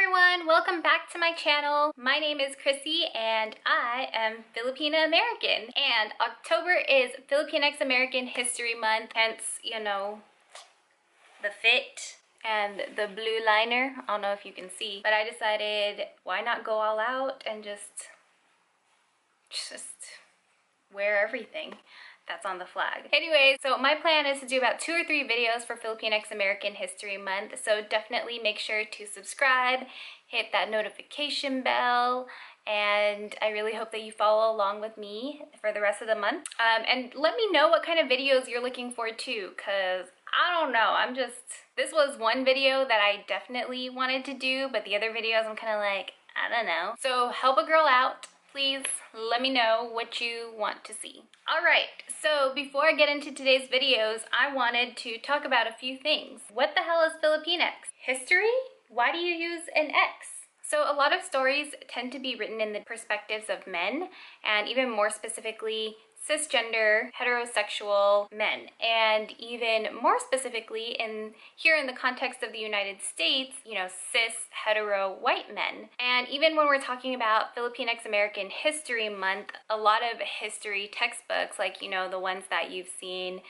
everyone, welcome back to my channel. My name is Krissy and I am Filipina American, and October is Filipinx American History Month, hence, you know, the fit and the blue liner. I don't know if you can see, but I decided why not go all out and just wear everything that's on the flag. Anyways, so my plan is to do about 2 or 3 videos for Filipinx American History Month, so definitely make sure to subscribe, hit that notification bell, and I really hope that you follow along with me for the rest of the month. And let me know what kind of videos you're looking for too, because I don't know, this was one video that I definitely wanted to do, but the other videos I'm kind of like, I don't know. So help a girl out. Please let me know what you want to see. Alright, so before I get into today's videos, I wanted to talk about a few things. What the hell is Filipinx? History? Why do you use an X? So a lot of stories tend to be written in the perspectives of men, and even more specifically, cisgender, heterosexual men, and even more specifically here in the context of the United States, you know, cis, hetero, white men. And even when we're talking about Filipinx American History Month, a lot of history textbooks, like, you know, the ones that you've seen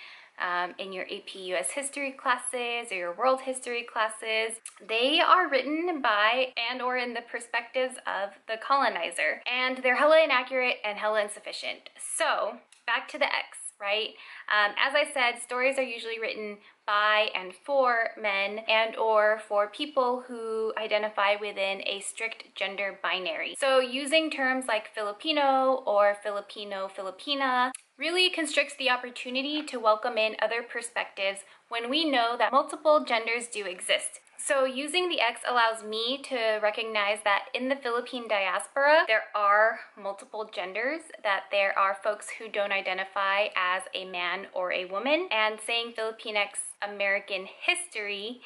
in your AP US history classes or your world history classes, they are written by and or in the perspectives of the colonizer. And they're hella inaccurate and hella insufficient. So back to the X, right? As I said, stories are usually written by and for men and or for people who identify within a strict gender binary. So using terms like Filipino or Filipino, Filipina really constricts the opportunity to welcome in other perspectives when we know that multiple genders do exist. So using the X allows me to recognize that in the Philippine diaspora, there are multiple genders, that there are folks who don't identify as a man or a woman, and saying Filipinx American history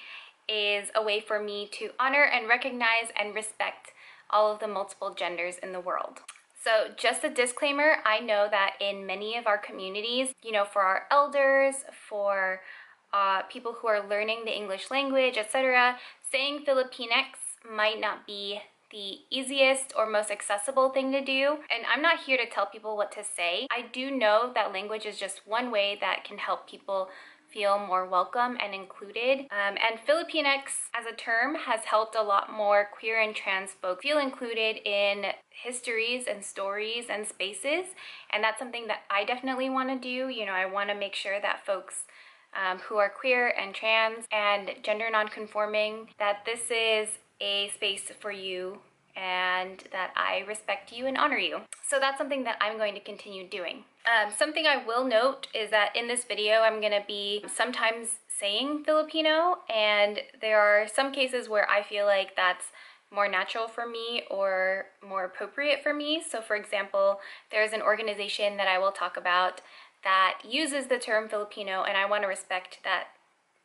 is a way for me to honor and recognize and respect all of the multiple genders in the world. So just a disclaimer, I know that in many of our communities, you know, for our elders, for people who are learning the English language, etc., saying Filipinx might not be the easiest or most accessible thing to do. And I'm not here to tell people what to say. I do know that language is just one way that can help people feel more welcome and included. And Filipinx as a term has helped a lot more queer and trans folks feel included in histories and stories and spaces. And that's something that I definitely want to do. You know, I want to make sure that folks who are queer and trans and gender non-conforming, that this is a space for you and that I respect you and honor you. So that's something that I'm going to continue doing. Something I will note is that in this video, I'm going to be sometimes saying Filipino, and there are some cases where I feel like that's more natural for me or more appropriate for me. So for example, there's an organization that I will talk about that uses the term Filipino, and I want to respect that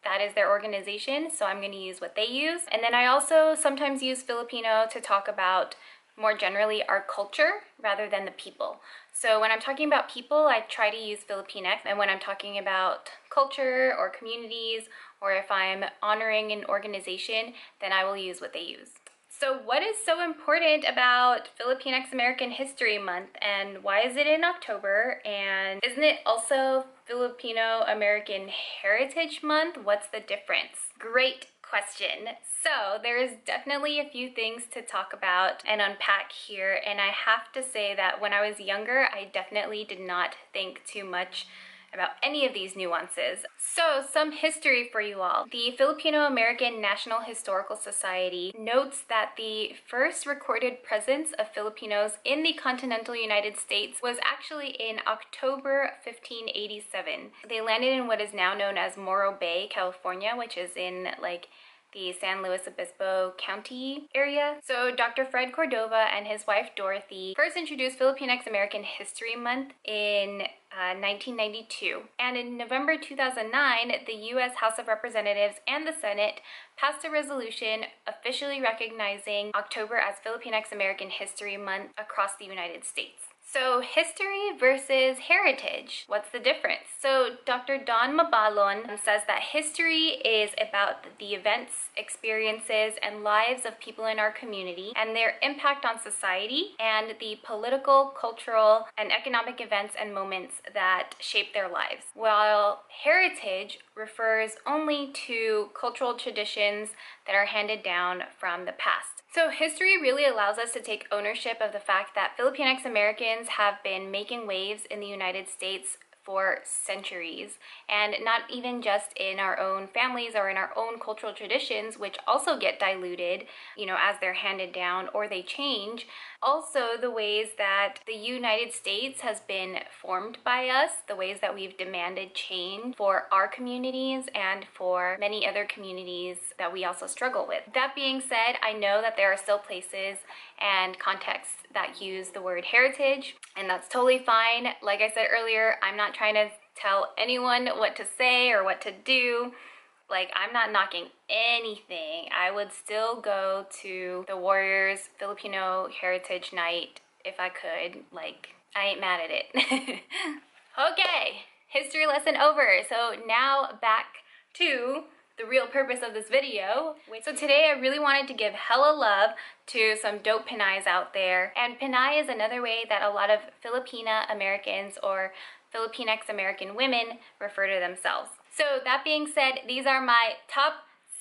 that is their organization, so I'm going to use what they use. And then I also sometimes use Filipino to talk about more generally our culture rather than the people. So when I'm talking about people, I try to use Filipinx, and when I'm talking about culture or communities, or if I'm honoring an organization, then I will use what they use. So what is so important about Filipinx American History Month, and why is it in October? And isn't it also Filipino American Heritage Month? What's the difference? Great question. So there is definitely a few things to talk about and unpack here, and I have to say that when I was younger, I definitely did not think too much about any of these nuances. So some history for you all. The Filipino American National Historical Society notes that the first recorded presence of Filipinos in the continental United States was actually in October 1587. They landed in what is now known as Morro Bay, California, which is in like the San Luis Obispo County area. So Dr. Fred Cordova and his wife Dorothy first introduced Filipinx American History Month in 1992. And in November 2009, the U.S. House of Representatives and the Senate passed a resolution officially recognizing October as Filipinx American History Month across the United States. So history versus heritage, what's the difference? So Dr. Don Mabalon says that history is about the events, experiences, and lives of people in our community and their impact on society and the political, cultural, and economic events and moments that shape their lives. While heritage refers only to cultural traditions that are handed down from the past. So history really allows us to take ownership of the fact that Filipinx Americans have been making waves in the United States for centuries, and not even just in our own families or in our own cultural traditions, which also get diluted, as they're handed down or they change. Also, the ways that the United States has been formed by us, the ways that we've demanded change for our communities and for many other communities that we also struggle with. That being said, I know that there are still places and contexts that use the word heritage, and that's totally fine. Like I said earlier, I'm not trying to tell anyone what to say or what to do. Like, I'm not knocking anything. I would still go to the Warriors Filipino Heritage Night if I could. Like, I ain't mad at it. Okay, history lesson over. So now back to the real purpose of this video. So today I really wanted to give hella love to some dope Pinays out there. And Pinay is another way that a lot of Filipina Americans or Filipinx American women refer to themselves. So that being said, these are my top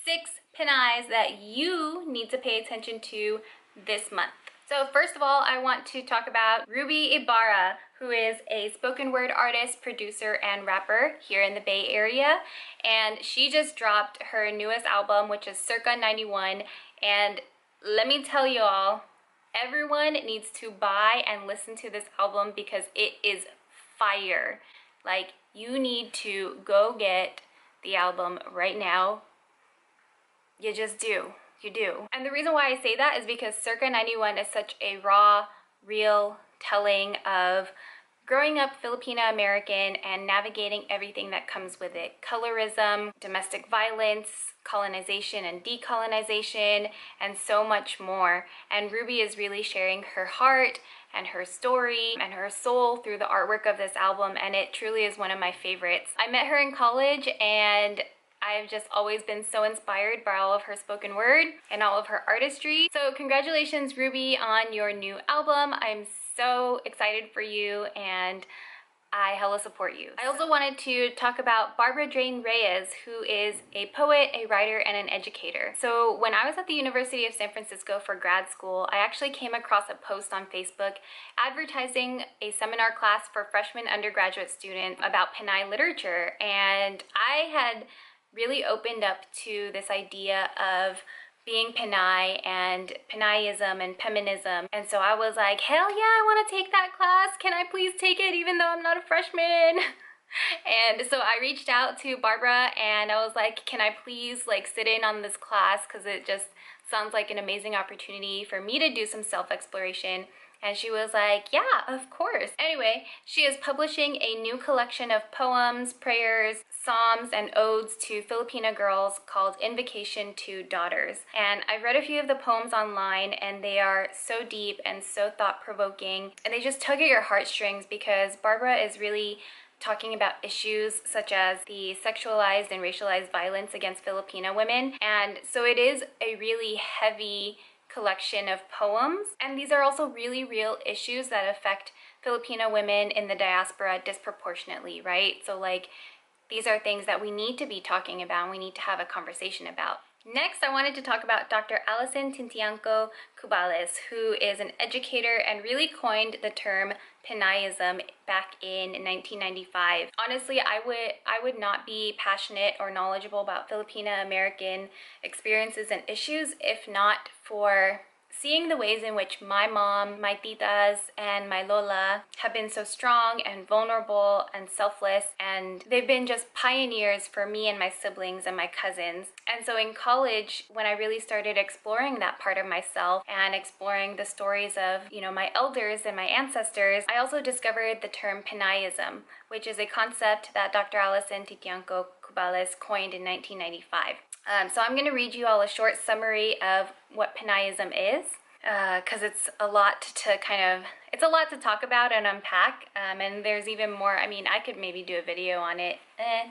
6 Pinays that you need to pay attention to this month. So first of all, I want to talk about Ruby Ibarra, who is a spoken word artist, producer, and rapper here in the Bay Area. And she just dropped her newest album, which is Circa 91. And let me tell y'all, everyone needs to buy and listen to this album because it is fire. Like, you need to go get the album right now. You just do. You do. And the reason why I say that is because Circa 91 is such a raw, real telling of growing up Filipina American and navigating everything that comes with it. Colorism, domestic violence, colonization and decolonization, and so much more. And Ruby is really sharing her heart and her story and her soul through the artwork of this album, and it truly is one of my favorites. I met her in college, and I've just always been so inspired by all of her spoken word and all of her artistry. So congratulations, Ruby, on your new album. I'm so excited for you, and I hella support you. I also wanted to talk about Barbara Drain Reyes, who is a poet, a writer, and an educator. So when I was at the University of San Francisco for grad school, I actually came across a post on Facebook advertising a seminar class for freshman undergraduate students about Pinay literature, and I had really opened up to this idea of being Pinay and Pinayism and feminism. And so I was like, hell yeah, I want to take that class. Can I please take it even though I'm not a freshman? And so I reached out to Barbara and I was like, can I please sit in on this class, because it just sounds like an amazing opportunity for me to do some self-exploration. And she was like, yeah, of course. Anyway, she is publishing a new collection of poems, prayers, psalms, and odes to Filipina girls called Invocation to Daughters. And I've read a few of the poems online, and they are so deep and so thought-provoking, and they just tug at your heartstrings because Barbara is really talking about issues such as the sexualized and racialized violence against Filipina women. And so it is a really heavy collection of poems, and these are also really real issues that affect Filipina women in the diaspora disproportionately, right? So these are things that we need to be talking about and we need to have a conversation about. Next, I wanted to talk about Dr. Aileen Cesaro who is an educator and really coined the term Pinayism back in 1995. Honestly, I would not be passionate or knowledgeable about Filipina American experiences and issues if not for seeing the ways in which my mom, my titas, and my lola have been so strong and vulnerable and selfless, and they've been just pioneers for me and my siblings and my cousins. And so in college, when I really started exploring that part of myself and exploring the stories of, my elders and my ancestors, I also discovered the term Pinayism, which is a concept that Dr. Aileen Cesaro coined in 1995. So I'm going to read you all a short summary of what Pinayism is. because it's a lot it's a lot to talk about and unpack, and there's even more. I mean, I could maybe do a video on it.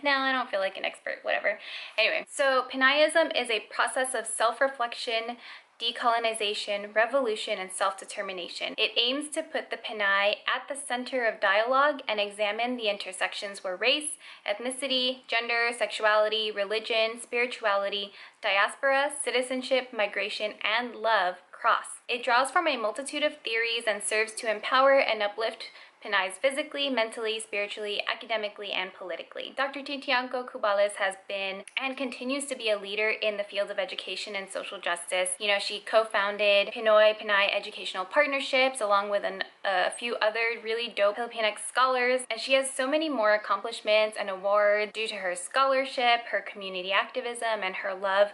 No, I don't feel like an expert, whatever. Anyway, so Pinayism is a process of self-reflection, decolonization, revolution, and self-determination. It aims to put the Pinay at the center of dialogue and examine the intersections where race, ethnicity, gender, sexuality, religion, spirituality, diaspora, citizenship, migration, and love cross. It draws from a multitude of theories and serves to empower and uplift Pinays physically, mentally, spiritually, academically, and politically. Dr. Titianco Cubales has been and continues to be a leader in the field of education and social justice. You know, she co-founded Pinay Educational Partnerships along with a few other really dope Filipinx scholars, and she has so many more accomplishments and awards due to her scholarship, her community activism, and her love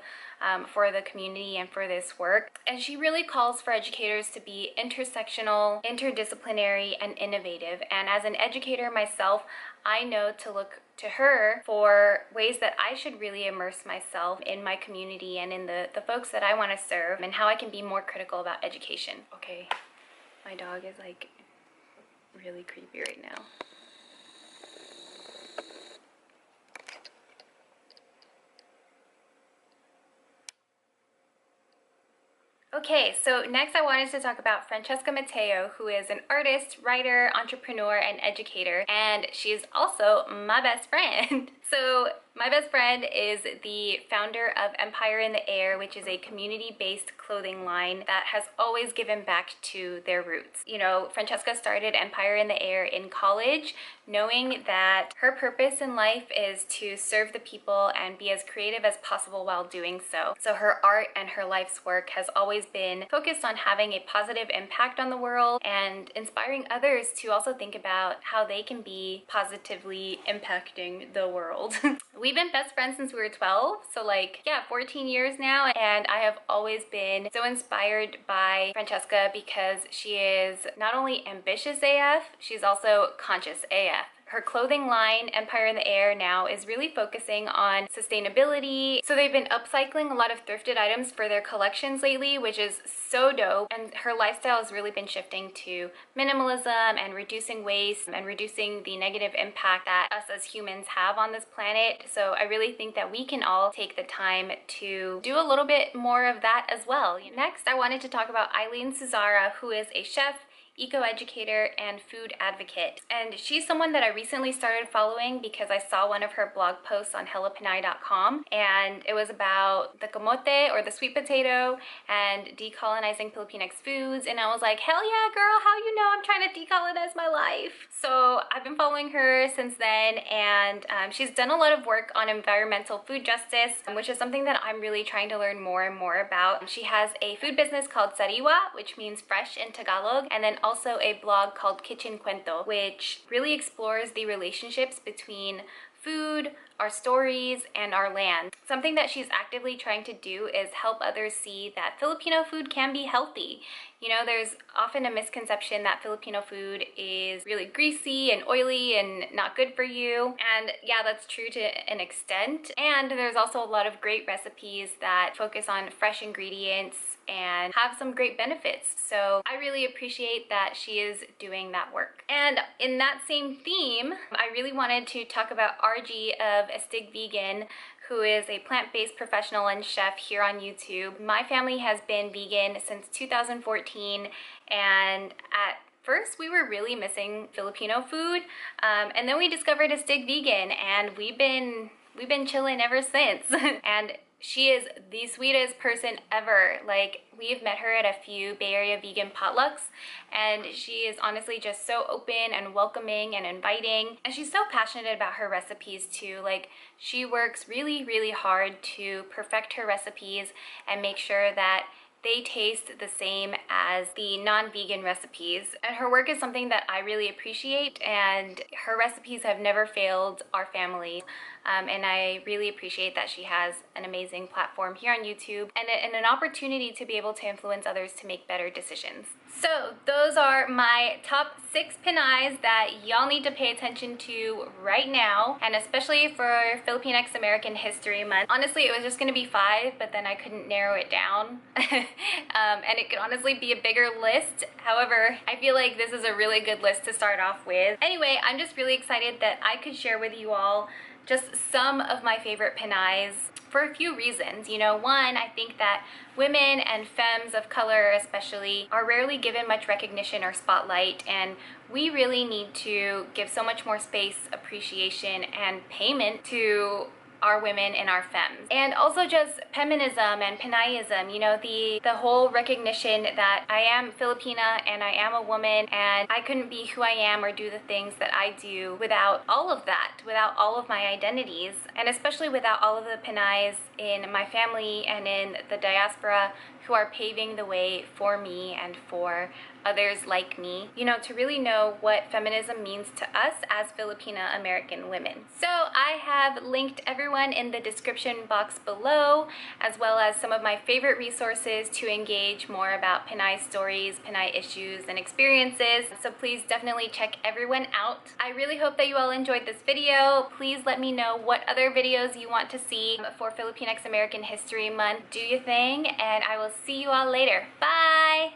for the community and for this work. And she really calls for educators to be intersectional, interdisciplinary, and innovative. And as an educator myself, I know to look to her for ways that I should really immerse myself in my community and in the folks that I want to serve, and how I can be more critical about education. Okay, my dog is like really creepy right now. Okay, so next I wanted to talk about Francesca Mateo, who is an artist, writer, entrepreneur, and educator, and she's also my best friend. So my best friend is the founder of Empire in the Air, which is a community-based clothing line that has always given back to their roots. You know, Francesca started Empire in the Air in college, knowing that her purpose in life is to serve the people and be as creative as possible while doing so. So her art and her life's work has always been focused on having a positive impact on the world and inspiring others to also think about how they can be positively impacting the world. We've been best friends since we were 12, so like, yeah, 14 years now, and I have always been so inspired by Francesca because she is not only ambitious AF, she's also conscious AF. Her clothing line, Empire in the Air, now is really focusing on sustainability. So they've been upcycling a lot of thrifted items for their collections lately, which is so dope. And her lifestyle has really been shifting to minimalism and reducing waste and reducing the negative impact that us as humans have on this planet. So I really think that we can all take the time to do a little bit more of that as well. Next, I wanted to talk about Aileen Cesaro, who is a chef, eco-educator, and food advocate. And she's someone that I recently started following because I saw one of her blog posts on hellopinay.com, and it was about the camote, or the sweet potato, and decolonizing Filipinx foods, and I was like, hell yeah, girl, how you know I'm trying to decolonize my life? So I've been following her since then, and she's done a lot of work on environmental food justice, which is something that I'm really trying to learn more and more about. She has a food business called Sariwa, which means fresh in Tagalog, and then also a blog called Kitchen Cuento, which really explores the relationships between food, our stories, and our land. Something that she's actively trying to do is help others see that Filipino food can be healthy. You know, there's often a misconception that Filipino food is really greasy and oily and not good for you. And yeah, that's true to an extent. And there's also a lot of great recipes that focus on fresh ingredients and have some great benefits. So I really appreciate that she is doing that work. And in that same theme, I really wanted to talk about RG of Estig Vegan, who is a plant-based professional and chef here on YouTube. My family has been vegan since 2014, and at first we were really missing Filipino food, and then we discovered Estig Vegan, and we've been chilling ever since. And she is the sweetest person ever. Like, we've met her at a few Bay Area vegan potlucks, and she is honestly just so open and welcoming and inviting. And she's so passionate about her recipes too. Like, she works really, really hard to perfect her recipes and make sure that they taste the same as the non-vegan recipes. And her work is something that I really appreciate, and her recipes have never failed our family. and I really appreciate that she has an amazing platform here on YouTube and an opportunity to be able to influence others to make better decisions. So those are my top 6 Pinays that y'all need to pay attention to right now, and especially for Filipinx American History Month. Honestly, it was just going to be 5, but then I couldn't narrow it down. And it could honestly be a bigger list. However, I feel like this is a really good list to start off with. Anyway, I'm just really excited that I could share with you all just some of my favorite Pinays for a few reasons. You know, one, I think that women and femmes of color especially are rarely given much recognition or spotlight, and we really need to give so much more space, appreciation, and payment to our women and our femmes. And also just feminism and Pinayism, you know, the whole recognition that I am Filipina and I am a woman and I couldn't be who I am or do the things that I do without all of that, without all of my identities, and especially without all of the Pinays in my family and in the diaspora who are paving the way for me and for others like me, you know, to really know what feminism means to us as Filipina American women. So I have linked everyone in the description box below, as well as some of my favorite resources to engage more about Pinay stories, Pinay issues, and experiences. So please definitely check everyone out. I really hope that you all enjoyed this video. Please let me know what other videos you want to see for Filipinx American History Month. Do your thing, and I will see you all later. Bye!